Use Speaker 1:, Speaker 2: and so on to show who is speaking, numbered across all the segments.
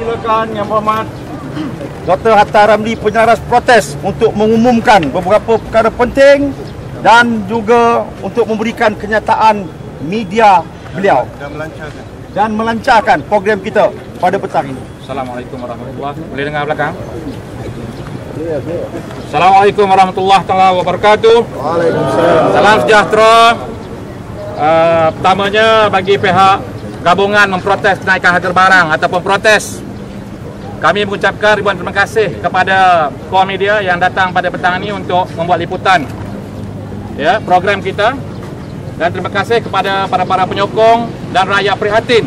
Speaker 1: Silakan Yang Berhormat Dr. Hatta Ramli, penyelaras protes, untuk mengumumkan beberapa perkara penting dan juga untuk memberikan kenyataan media beliau dan melancarkan program kita pada petang ini.
Speaker 2: Assalamualaikum warahmatullahi wabarakatuh. Boleh dengar belakang? Assalamualaikum warahmatullahi wabarakatuh.
Speaker 1: Waalaikumsalam.
Speaker 2: Salam sejahtera. Pertamanya bagi pihak gabungan memprotes kenaikan harga barang ataupun protes, kami mengucapkan ribuan terima kasih kepada kaum media yang datang pada petang ini untuk membuat liputan program kita, dan terima kasih kepada para penyokong dan rakyat prihatin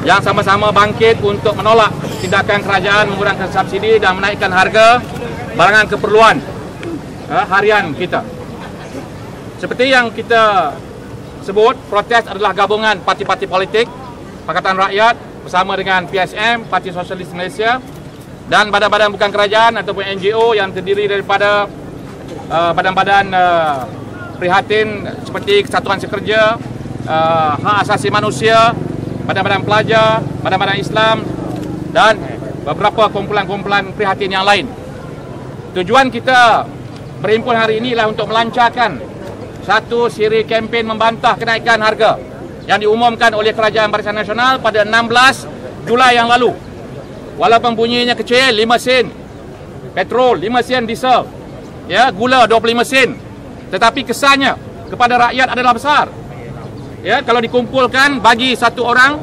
Speaker 2: yang sama-sama bangkit untuk menolak tindakan kerajaan mengurangkan subsidi dan menaikkan harga barangan keperluan harian kita. Seperti yang kita sebut, protes adalah gabungan parti-parti politik, Pakatan Rakyat bersama dengan PSM, Parti Sosialis Malaysia, dan badan-badan bukan kerajaan ataupun NGO yang terdiri daripada badan-badan prihatin seperti Kesatuan Sekerja, Hak Asasi Manusia, badan-badan pelajar, badan-badan Islam, dan beberapa kumpulan-kumpulan prihatin yang lain. Tujuan kita berhimpun hari ini ialah untuk melancarkan satu siri kempen membantah kenaikan harga yang diumumkan oleh Kerajaan Barisan Nasional pada 16 Julai yang lalu. Walaupun bunyinya kecil, 5 sen petrol, 5 sen diesel, gula 25 sen, tetapi kesannya kepada rakyat adalah besar. Kalau dikumpulkan bagi satu orang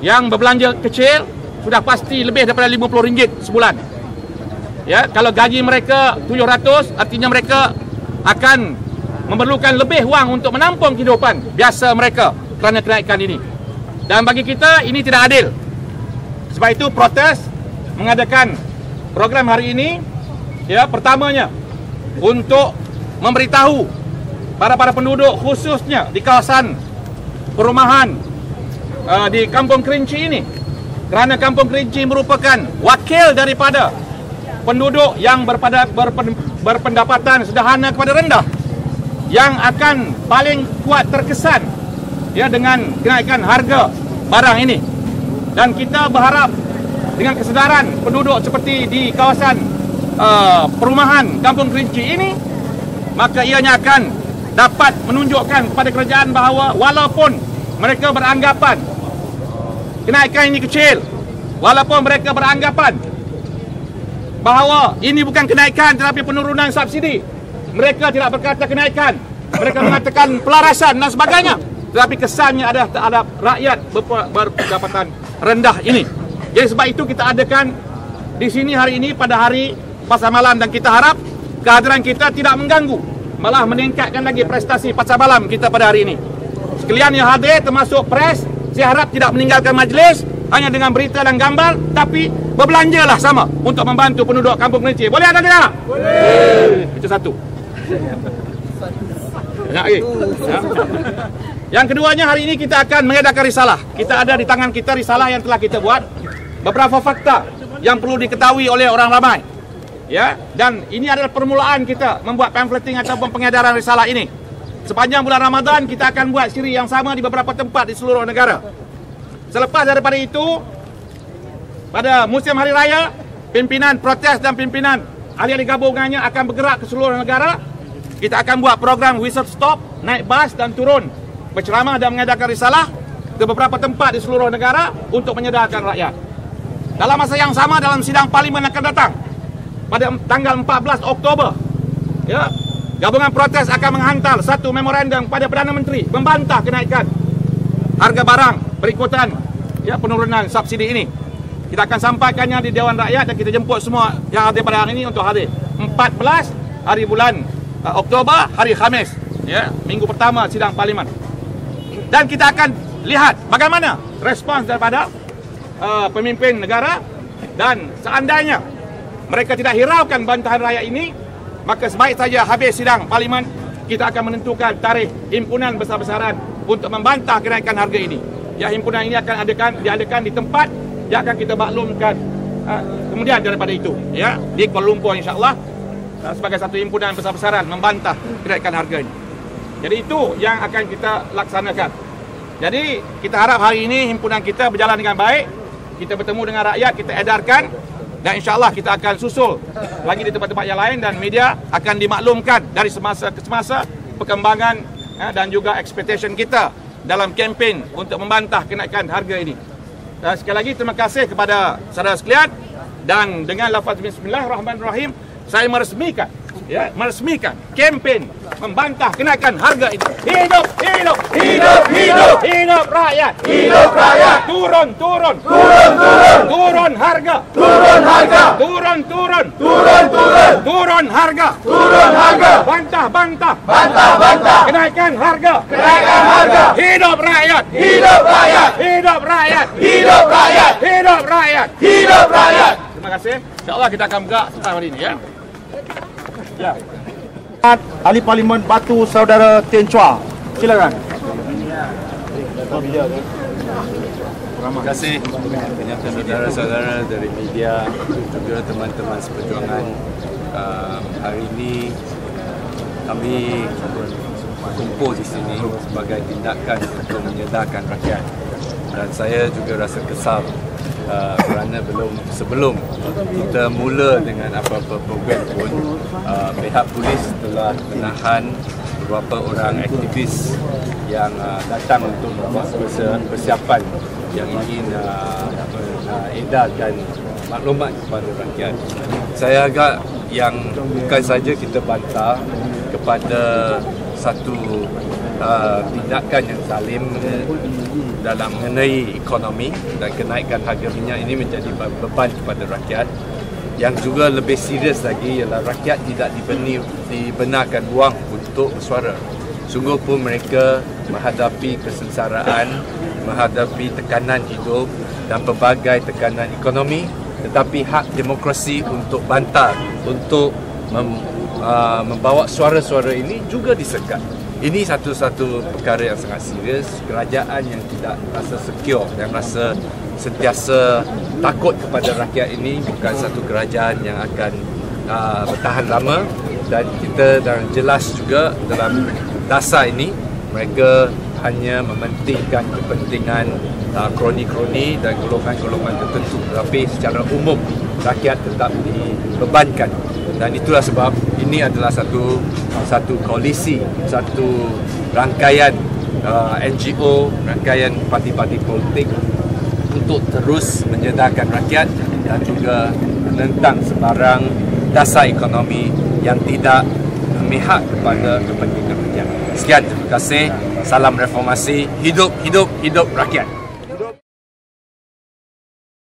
Speaker 2: yang berbelanja kecil, sudah pasti lebih daripada RM50 sebulan. Kalau gaji mereka 700, artinya mereka akan memerlukan lebih wang untuk menampung kehidupan biasa mereka kerana kenaikan ini. Dan bagi kita ini tidak adil. Sebab itu protes mengadakan program hari ini, pertamanya untuk memberitahu para penduduk khususnya di kawasan perumahan di Kampung Kerinci ini, kerana Kampung Kerinci merupakan wakil daripada penduduk yang berpendapatan sederhana kepada rendah, yang akan paling kuat terkesan dengan kenaikan harga barang ini. Dan kita berharap dengan kesedaran penduduk seperti di kawasan perumahan Kampung Kerinci ini, maka ianya akan dapat menunjukkan kepada kerajaan bahawa walaupun mereka beranggapan kenaikan ini kecil, walaupun mereka beranggapan bahawa ini bukan kenaikan tetapi penurunan subsidi, mereka tidak berkata kenaikan, mereka mengatakan pelarasan dan sebagainya, tetapi kesannya adalah terhadap rakyat berpendapatan rendah ini. Jadi sebab itu kita adakan di sini hari ini pada hari pasar malam, dan kita harap kehadiran kita tidak mengganggu, malah meningkatkan lagi prestasi pasar malam kita pada hari ini. Sekalian yang hadir termasuk pres, saya harap tidak meninggalkan majlis hanya dengan berita dan gambar, tapi berbelanjalah sama untuk membantu penduduk Kampung Kerinci. Boleh atau tidak? Boleh. Itu satu. Banyak lagi. Yang keduanya, hari ini kita akan mengadakan risalah. Kita ada di tangan kita risalah yang telah kita buat, beberapa fakta yang perlu diketahui oleh orang ramai. Dan ini adalah permulaan kita membuat pamphleting ataupun pengedaran risalah ini. Sepanjang bulan Ramadan kita akan buat siri yang sama di beberapa tempat di seluruh negara. Selepas daripada itu, pada musim hari raya, pimpinan protes dan pimpinan ahli-ahli gabungannya akan bergerak ke seluruh negara. Kita akan buat program whistle stop, naik bas dan turun, berceramah dan mengadakan risalah ke beberapa tempat di seluruh negara untuk menyedarkan rakyat. Dalam masa yang sama, dalam sidang parlimen akan datang pada tanggal 14 Oktober, gabungan protes akan menghantar satu memorandum kepada Perdana Menteri membantah kenaikan harga barang berikutan penurunan subsidi ini. Kita akan sampaikannya di Dewan Rakyat dan kita jemput semua yang hadir pada hari ini untuk hadir. 14 hari bulan Oktober, hari Khamis, minggu pertama sidang parlimen. Dan kita akan lihat bagaimana respons daripada pemimpin negara, dan seandainya mereka tidak hiraukan bantahan rakyat ini, maka sebaik saja habis sidang parlimen kita akan menentukan tarikh himpunan besar-besaran untuk membantah kenaikan harga ini. Himpunan ini akan diadakan di tempat yang akan kita maklumkan kemudian daripada itu, di Kuala Lumpur, insya-Allah, sebagai satu himpunan besar-besaran membantah kenaikan harga ini. Jadi itu yang akan kita laksanakan. Jadi kita harap hari ini himpunan kita berjalan dengan baik, kita bertemu dengan rakyat, kita edarkan, dan insyaAllah kita akan susul lagi di tempat-tempat yang lain, dan media akan dimaklumkan dari semasa ke semasa perkembangan dan juga expectation kita dalam kempen untuk membantah kenaikan harga ini. Dan sekali lagi terima kasih kepada saudara sekalian, dan dengan lafaz Bismillahirrahmanirrahim saya meresmikan kempen membantah kenaikan harga ini. Hidup, hidup, hidup, hidup, hidup rakyat, hidup rakyat. Turun, turun, turun, turun, turun harga, turun harga, turun, turun, turun, turun, turun harga, turun harga. Bantah, bantah, bantah, bantah. Kenaikan harga, kenaikan harga. Hidup rakyat, hidup rakyat, hidup rakyat, hidup rakyat, hidup rakyat, hidup rakyat. Terima kasih. InsyaAllah kita akan buka hari ini ya. Ya.
Speaker 1: Ahli Parlimen Batu Saudara Tin Chua. Silakan.
Speaker 3: Terima kasih kepada saudara-saudara dari media, juga teman-teman seperjuangan. Hari ini kami kumpul di sini sebagai tindakan untuk menyedarkan rakyat, dan saya juga rasa kesal kerana sebelum kita mula dengan apa-apa program pun, pihak polis telah menahan beberapa orang aktivis yang datang untuk membuat persiapan yang ingin edarkan maklumat kepada rakyat. Saya agak yang bukan saja kita bantah kepada satu tindakan yang zalim dalam mengenai ekonomi dan kenaikan harga minyak ini menjadi beban kepada rakyat. Yang juga lebih serius lagi ialah rakyat tidak dibenarkan ruang untuk bersuara. Sungguh pun mereka menghadapi kesengsaraan, menghadapi tekanan hidup dan pelbagai tekanan ekonomi, tetapi hak demokrasi untuk bantah, untuk membawa suara-suara ini juga disekat. Ini satu-satu perkara yang sangat serius. Kerajaan yang tidak rasa secure, yang rasa sentiasa takut kepada rakyat ini bukan satu kerajaan yang akan bertahan lama. Dan kita dan jelas juga dalam dasar ini mereka hanya mementingkan kepentingan kroni-kroni dan golongan-golongan tertentu, tetapi secara umum rakyat tetap dibebankan. Dan itulah sebab ini adalah satu koalisi, satu rangkaian NGO, rangkaian parti-parti politik untuk terus menyedarkan rakyat dan juga menentang sebarang dasar ekonomi yang tidak memihak kepada kepentingan rakyat. Sekian, terima kasih. Salam reformasi. Hidup, hidup, hidup rakyat.